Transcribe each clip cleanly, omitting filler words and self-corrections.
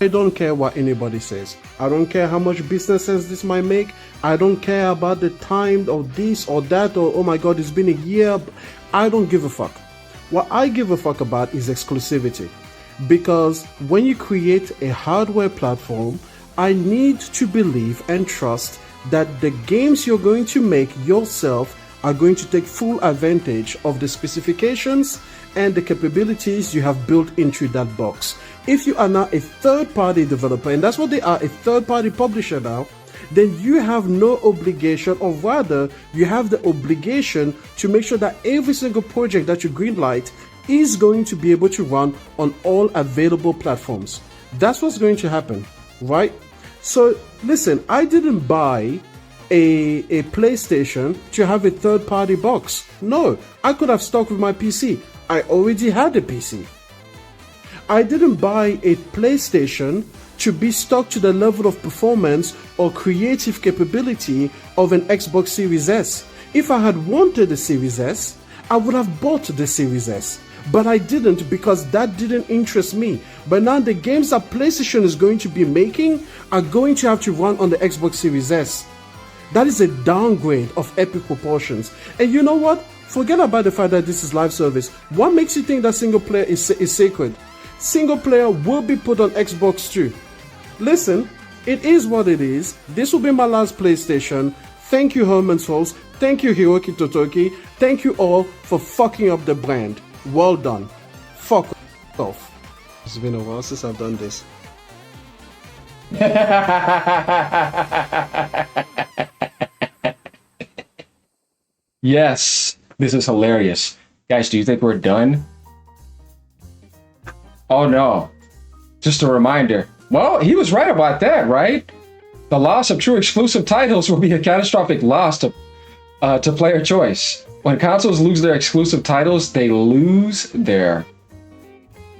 I don't care what anybody says. I don't care how much business sense this might make. I don't care about the time of this or that, or oh my god, it's been a year. I don't give a fuck. What I give a fuck about is exclusivity. Because when you create a hardware platform, I need to believe and trust that the games you're going to make yourself are going to take full advantage of the specifications and the capabilities you have built into that box. If you are now a third-party developer, and that's what they are, a third-party publisher now, then you have no obligation, or rather, you have the obligation to make sure that every single project that you greenlight is going to be able to run on all available platforms. That's what's going to happen, right? So listen, I didn't buy a PlayStation to have a third-party box. No, I could have stuck with my PC. I already had a PC. I didn't buy a PlayStation to be stuck to the level of performance or creative capability of an Xbox Series S. If I had wanted a Series S, I would have bought the Series S. But I didn't, because that didn't interest me. But now the games that PlayStation is going to be making are going to have to run on the Xbox Series S. That is a downgrade of epic proportions. And you know what? Forget about the fact that this is live service. What makes you think that single player is sacred? Single player will be put on Xbox too. Listen, it is what it is. This will be my last PlayStation. Thank you, Herman Souls. Thank you, Hiroki Totoki. Thank you all for fucking up the brand. Well done. Fuck off. It's been a while since I've done this. Yes, this is hilarious. Guys, do you think we're done? Oh no. Just a reminder. Well, he was right about that, right? The loss of true exclusive titles will be a catastrophic loss to player choice. When consoles lose their exclusive titles, they lose their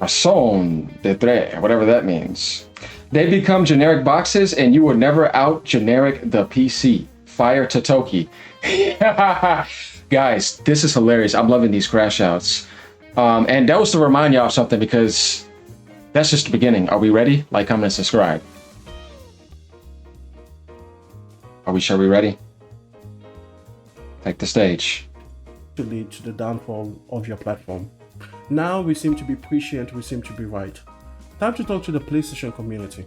raison d'etre, whatever that means. They become generic boxes, and you will never out generic the PC. Fire Totoki. Guys, this is hilarious. I'm loving these crash outs. And that was to remind y'all of something, because that's just the beginning. Are we ready? Like, comment, and subscribe. Are we sure we're ready? Take the stage. To lead to the downfall of your platform. Now we seem to be prescient, we seem to be right. Time to talk to the PlayStation community.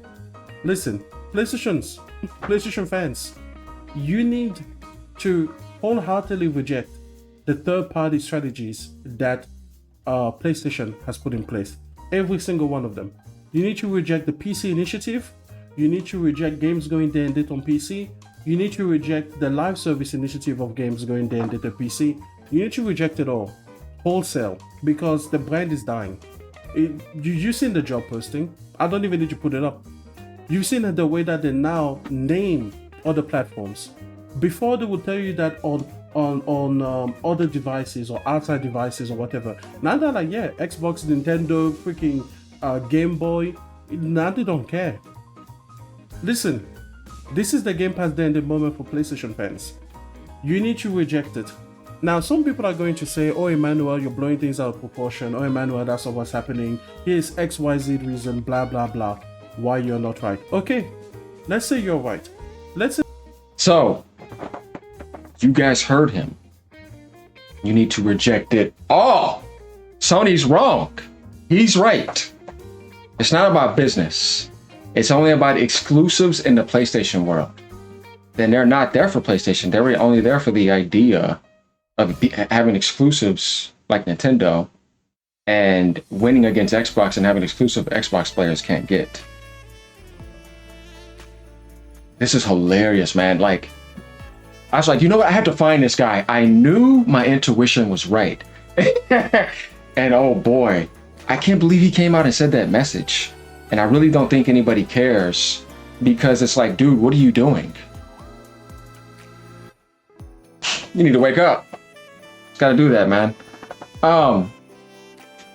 Listen, PlayStation fans, you need to wholeheartedly reject the third-party strategies that PlayStation has put in place. Every single one of them. You need to reject the PC initiative. You need to reject games going day and date on PC. You need to reject the live service initiative of games going day and date on PC. You need to reject it all, wholesale, because the brand is dying. You've seen the job posting. I don't even need to put it up. You've seen the way that they now name other platforms. Before, they would tell you that on other devices or outside devices or whatever. Now they're like, yeah, Xbox, Nintendo, freaking Game Boy. Now they don't care. Listen, this is the Game Pass day and the moment for PlayStation fans. You need to reject it. Now, some people are going to say, oh, Emmanuel, you're blowing things out of proportion. Oh, Emmanuel, that's not what's happening. Here's XYZ reason, blah, blah, blah, why you're not right. Okay, let's say you're right. Let's say. So, you guys heard him. You need to reject it all. Sony's wrong. He's right. It's not about business. It's only about exclusives in the PlayStation world. Then they're not there for PlayStation. They're only there for the idea of having exclusives like Nintendo and winning against Xbox and having exclusive Xbox players can't get. This is hilarious, man. Like, I was like, you know what? I had to find this guy. I knew my intuition was right. And oh boy, I can't believe he came out and said that message. And I really don't think anybody cares, because it's like, dude, what are you doing? You need to wake up. Gotta do that, man.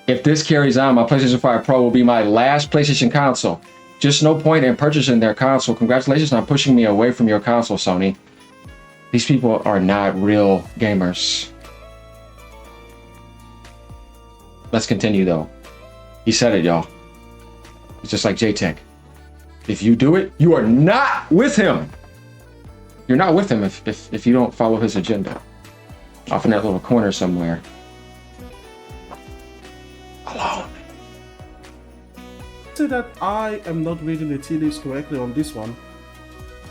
If this carries on, my PlayStation 5 Pro will be my last PlayStation console. Just no point in purchasing their console. Congratulations on pushing me away from your console, Sony. These people are not real gamers. Let's continue though. He said it, y'all. It's just like JTech. If you do it, you are not with him. You're not with him if you don't follow his agenda. Off in that little corner somewhere. Alone. Say that I am not reading the tea leaves correctly on this one.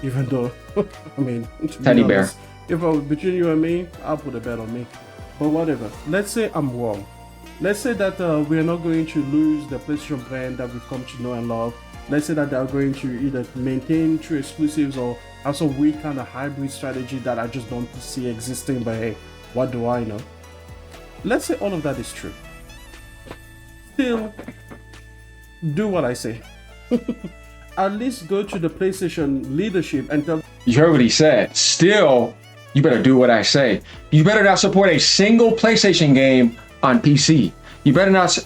Even though, I mean, to Teddy be bear. honest, if I was between you and me, I'll put a bet on me. But whatever. Let's say I'm wrong. Let's say that we're not going to lose the PlayStation brand that we've come to know and love. Let's say that they're going to either maintain true exclusives or have some weird kind of hybrid strategy that I just don't see existing. But hey, what do I know? Let's say all of that is true. Still, do what I say. At least go to the PlayStation leadership and tell. You heard what he said. Still, you better do what I say. You better not support a single PlayStation game on PC. You better not.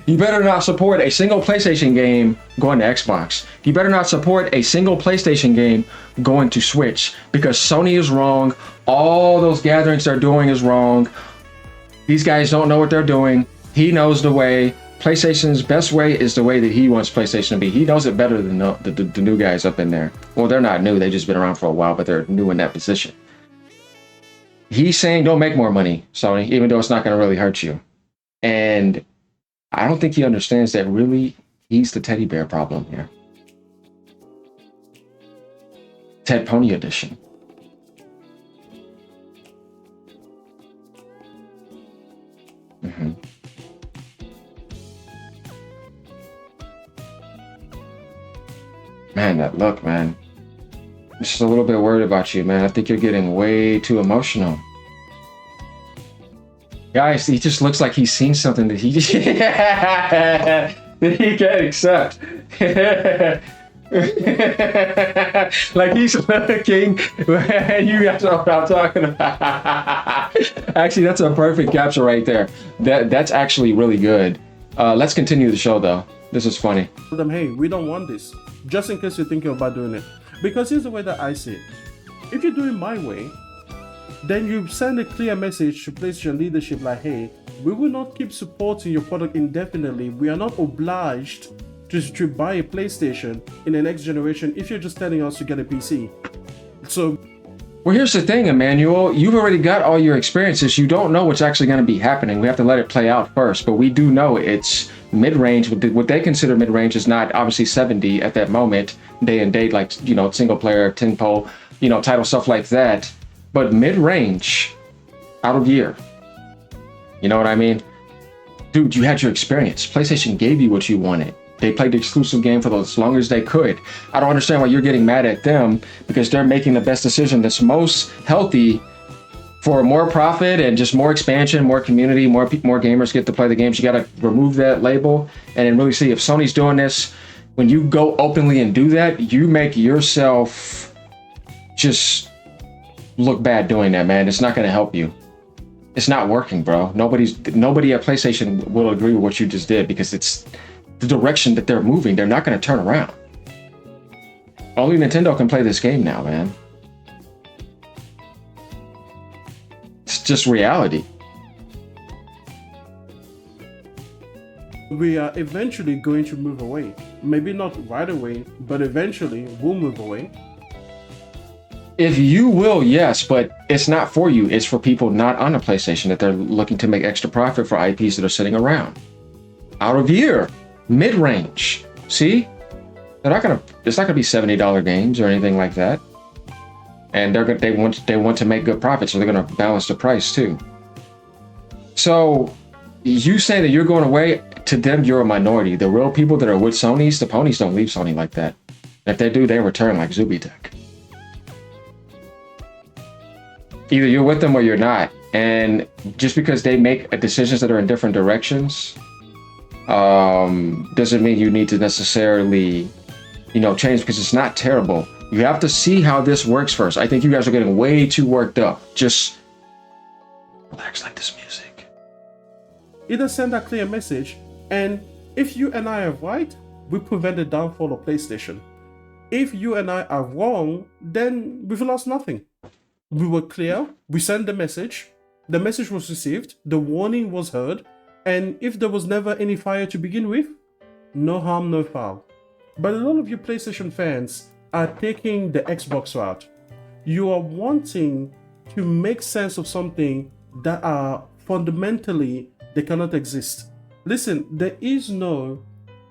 You better not support a single PlayStation game going to Xbox. You better not support a single PlayStation game going to Switch, because Sony is wrong. All those gatherings they're doing is wrong. These guys don't know what they're doing. He knows the way. PlayStation's best way is the way that he wants PlayStation to be. He knows it better than the new guys up in there. Well, they're not new. They've just been around for a while, but they're new in that position. He's saying don't make more money, Sony, even though it's not going to really hurt you. And I don't think he understands that really he's the teddy bear problem here. Ted Pony edition. Mm-hmm. Man, that look, man. I'm just a little bit worried about you, man. I think you're getting way too emotional. Guys, he just looks like he's seen something that he that he can't accept. Like he's looking, you guys know what I'm talking about. Actually, that's a perfect capture right there. That's actually really good. Let's continue the show though. This is funny. Tell them, hey, we don't want this. Just in case you're thinking about doing it. Because here's the way that I see it. If you do it my way, then you send a clear message to PlayStation leadership like, hey, we will not keep supporting your product indefinitely. We are not obliged to buy a PlayStation in the next generation if you're just telling us to get a PC. So, well, here's the thing, Emmanuel. You've already got all your experiences. You don't know what's actually going to be happening. We have to let it play out first. But we do know it's mid-range. What they consider mid-range is not obviously 70 at that moment, day and date, like, you know, single player, 10-pole, you know, title, stuff like that. But mid-range, out of year. You know what I mean? Dude, you had your experience. PlayStation gave you what you wanted. They played the exclusive game for as long as they could. I don't understand why you're getting mad at them, because they're making the best decision that's most healthy for more profit and just more expansion, more community, more gamers get to play the games. You got to remove that label and then really see if Sony's doing this. When you go openly and do that, you make yourself just look bad doing that, man. It's not going to help you. It's not working, bro. Nobody at PlayStation will agree with what you just did, because it's the direction that they're moving. They're not going to turn around. Only Nintendo can play this game now, man. It's just reality. we are eventually going to move away. Maybe not right away, but eventually we'll move away. If you will, yes, but it's not for you. It's for people not on a PlayStation that they're looking to make extra profit for IPs that are sitting around. Out of year, mid-range. See? They're not gonna. It's not gonna be $70 games or anything like that. And they want to make good profits, so they're gonna balance the price too. So you say that you're going away, to them you're a minority. The real people that are with Sony's, the ponies don't leave Sony like that. If they do, they return like Zubitech. Either you're with them or you're not. And just because they make decisions that are in different directions, doesn't mean you need to necessarily, change, because it's not terrible. You have to see how this works first. I think you guys are getting way too worked up. Just relax like this music. Either send a clear message, and if you and I are right, we prevent the downfall of PlayStation. If you and I are wrong, then we've lost nothing. We were clear, we sent the message was received, the warning was heard, and if there was never any fire to begin with, no harm, no foul. But a lot of you PlayStation fans are taking the Xbox route. You are wanting to make sense of something that are fundamentally they cannot exist. Listen, there is no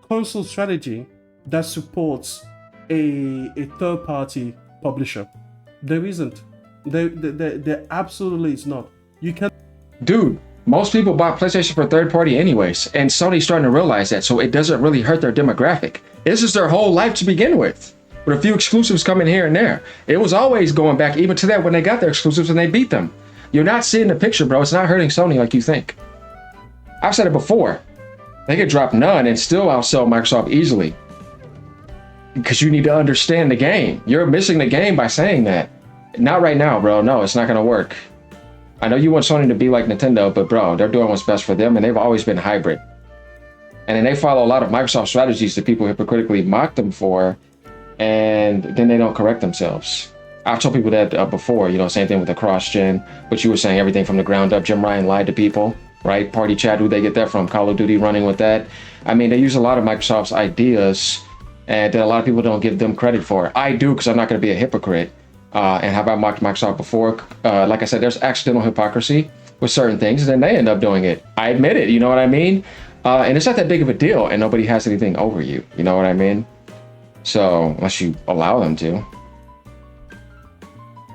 console strategy that supports a third-party publisher. There isn't. There absolutely is not. You can. Dude, most people buy PlayStation for third party anyways, and Sony's starting to realize that, so it doesn't really hurt their demographic. This is their whole life to begin with a few exclusives coming here and there. It was always going back even to that when they got their exclusives and they beat them. You're not seeing the picture, bro. It's not hurting Sony like you think. I've said it before. They could drop none and still outsell Microsoft easily. Because you need to understand the game. You're missing the game by saying that. Not right now, bro. No, it's not going to work. I know you want Sony to be like Nintendo, but bro, they're doing what's best for them, and they've always been hybrid. And then they follow a lot of Microsoft strategies that people hypocritically mock them for, and then they don't correct themselves. I've told people that before, you know, same thing with the cross-gen, but you were saying everything from the ground up. Jim Ryan lied to people, right? Party chat, who'd they get that from? Call of Duty running with that. I mean, they use a lot of Microsoft's ideas, and then a lot of people don't give them credit for it. I do, because I'm not going to be a hypocrite. And have I mocked Microsoft before? Like I said, there's accidental hypocrisy with certain things, and then they end up doing it. I admit it, you know what I mean? And it's not that big of a deal, and nobody has anything over you, you know what I mean? So, unless you allow them to.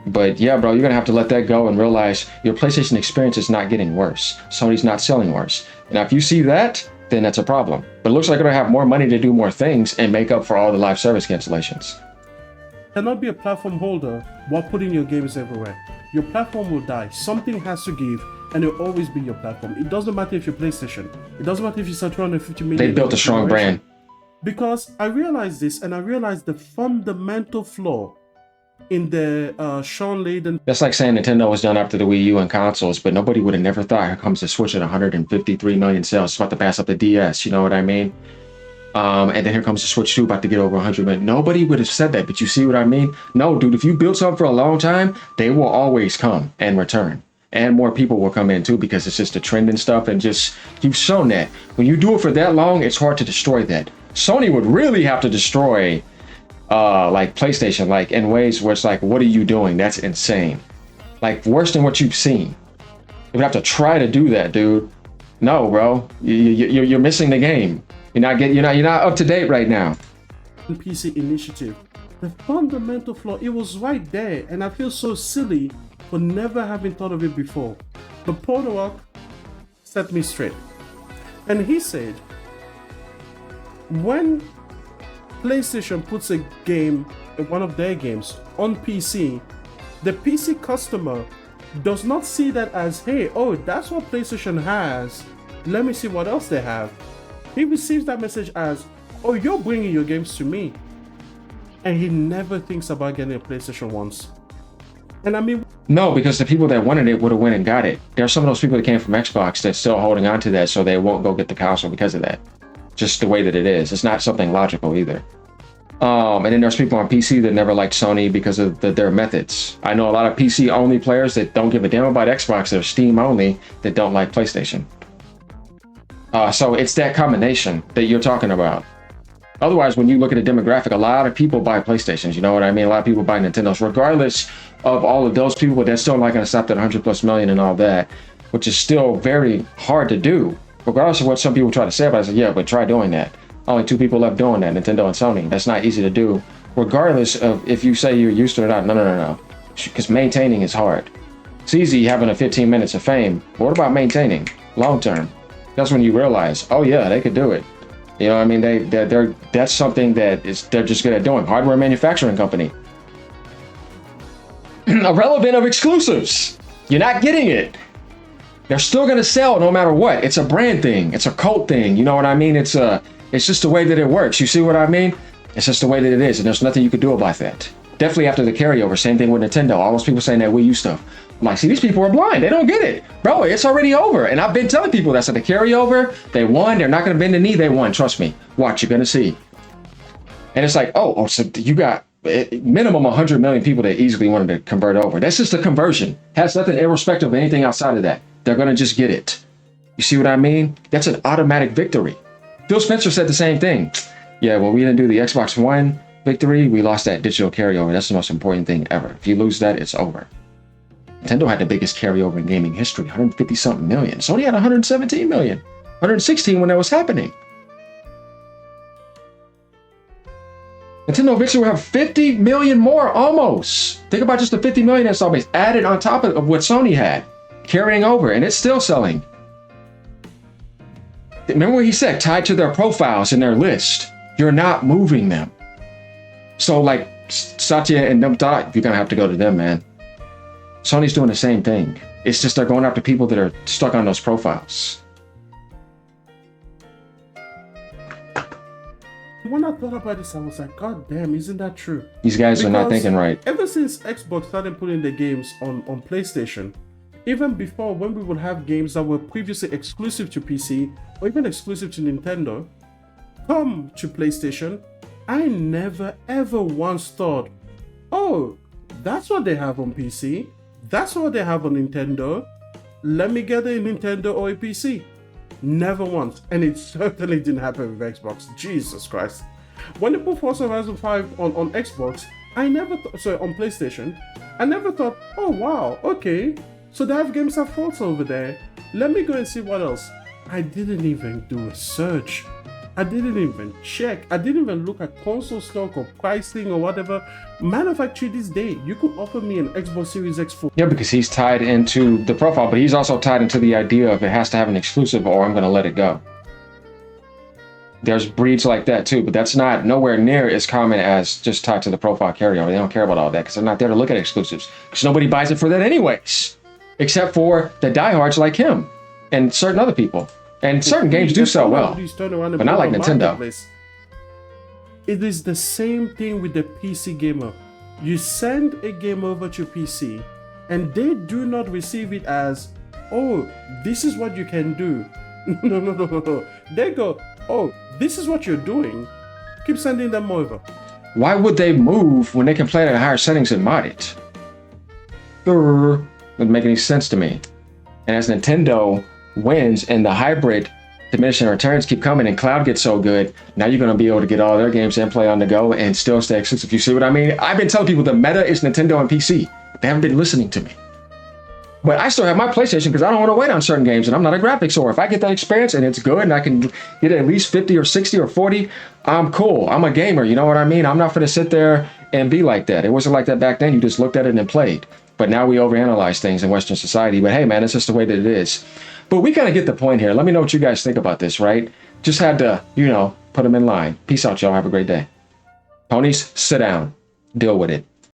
But yeah, bro, you're gonna have to let that go and realize your PlayStation experience is not getting worse. Sony's not selling worse. Now, if you see that, then that's a problem. But it looks like they're gonna have more money to do more things and make up for all the live service cancellations. Cannot be a platform holder while putting your games everywhere. Your platform will die. Something has to give, and it'll always be your platform. It doesn't matter if you're PlayStation. It doesn't matter if you sell 250 million. They built a strong brand. Because I realized this, and I realized the fundamental flaw in the Sean Layden. That's like saying Nintendo was done after the Wii U and consoles, but nobody would have never thought here comes the Switch at 153 million sales. It's about to pass up the DS, you know what I mean? And then here comes the Switch 2 about to get over 100 million. Nobody would have said that, but you see what I mean? No, dude, if you build something for a long time, they will always come and return. And more people will come in too, because it's just a trend and stuff, and just, you've shown that. When you do it for that long, it's hard to destroy that. Sony would really have to destroy like PlayStation, like in ways where it's like, what are you doing? That's insane. Like worse than what you've seen. You would have to try to do that, dude. No, bro, you're missing the game. You're not up to date right now. PC initiative, the fundamental flaw, it was right there, and I feel so silly for never having thought of it before. But Podolak set me straight, and he said, when PlayStation puts a game, one of their games, on PC, the PC customer does not see that as, hey, oh, that's what PlayStation has, let me see what else they have. He receives that message as, oh, you're bringing your games to me. And he never thinks about getting a PlayStation once. And I mean... No, because the people that wanted it would have went and got it. There are some of those people that came from Xbox that's still holding on to that, so they won't go get the console because of that. Just the way that it is. It's not something logical either. And then there's people on PC that never liked Sony because of their methods. I know a lot of PC-only players that don't give a damn about Xbox. They're Steam-only that don't like PlayStation. So it's that combination that you're talking about. Otherwise, when you look at a demographic, a lot of people buy PlayStations. You know what I mean? A lot of people buy Nintendos. Regardless of all of those people, they're still not going to stop at 100+ million and all that, which is still very hard to do. Regardless of what some people try to say about it, I say, yeah, but try doing that. Only 2 people left doing that, Nintendo and Sony. That's not easy to do, regardless of if you say you're used to it or not. No. Because maintaining is hard. It's easy having a 15 minutes of fame. But what about maintaining long term? That's when you realize, oh yeah, they could do it. You know what I mean? That's something that they're just good at doing. Hardware manufacturing company. Irrelevant of exclusives. You're not getting it. They're still gonna sell no matter what. It's a brand thing. It's a cult thing. You know what I mean? It's just the way that it works. You see what I mean? It's just the way that it is, and there's nothing you could do about that. Definitely after the carryover. Same thing with Nintendo. All those people saying that Wii U stuff. I'm like, see, these people are blind. They don't get it. Bro, it's already over. And I've been telling people that's at the carryover. They won. They're not going to bend the knee. They won. Trust me. Watch. You're going to see. And it's like, oh, so you got minimum 100 million people that easily wanted to convert over. That's just a conversion. Has nothing irrespective of anything outside of that. They're going to just get it. You see what I mean? That's an automatic victory. Phil Spencer said the same thing. Yeah, well, we didn't do the Xbox One victory. We lost that digital carryover. That's the most important thing ever. If you lose that, it's over. Nintendo had the biggest carryover in gaming history, 150 something million. Sony had 117 million, 116 when that was happening. Nintendo eventually will have 50 million more almost. Think about just the 50 million install base added on top of what Sony had, carrying over, and it's still selling. Remember what he said, tied to their profiles in their list. You're not moving them. So like Satya and them thought, you're gonna have to go to them, man. Sony's doing the same thing. It's just they're going after people that are stuck on those profiles. When I thought about this, I was like, God damn, isn't that true? These guys are not thinking right. Ever since Xbox started putting the games on PlayStation, even before when we would have games that were previously exclusive to PC or even exclusive to Nintendo come to PlayStation, I never ever once thought, oh, that's what they have on PC. That's what they have on Nintendo. Let me get a Nintendo or a PC. Never once. And it certainly didn't happen with Xbox. Jesus Christ. When they put Forza Horizon 5 on Xbox, I never thought, sorry, on PlayStation, I never thought, oh wow, okay. So they have games of Forza over there. Let me go and see what else. I didn't even do a search. I didn't even check. I didn't even look at console stock or pricing or whatever. Matter of fact, to this day, you could offer me an Xbox Series X for... Yeah, because he's tied into the profile, but he's also tied into the idea of it has to have an exclusive or I'm going to let it go. There's breeds like that too, but that's not nowhere near as common as just tied to the profile carryover. They don't care about all that because they're not there to look at exclusives because nobody buys it for that anyways, except for the diehards like him and certain other people. And certain games do sell well, but not like Nintendo. It is the same thing with the PC gamer. You send a game over to PC and they do not receive it as, oh, this is what you can do. No. They go, oh, this is what you're doing. Keep sending them over. Why would they move when they can play it at higher settings and mod it? Doesn't make any sense to me. And as Nintendo wins and the hybrid diminishing returns keep coming and cloud gets so good, now you're going to be able to get all their games and play on the go and still stay exclusive. You see what I mean? I've been telling people the meta is Nintendo and PC. They haven't been listening to me. But I still have my PlayStation because I don't want to wait on certain games and I'm not a graphics whore. If I get that experience and it's good and I can get at least 50 or 60 or 40, I'm cool. I'm a gamer, you know what I mean? I'm not going to sit there and be like that. It wasn't like that back then. You just looked at it and played. But now we overanalyze things in Western society. But hey, man, it's just the way that it is. But we kind of get the point here. Let me know what you guys think about this, right? Just had to, put them in line. Peace out, y'all. Have a great day. Ponies, sit down. Deal with it.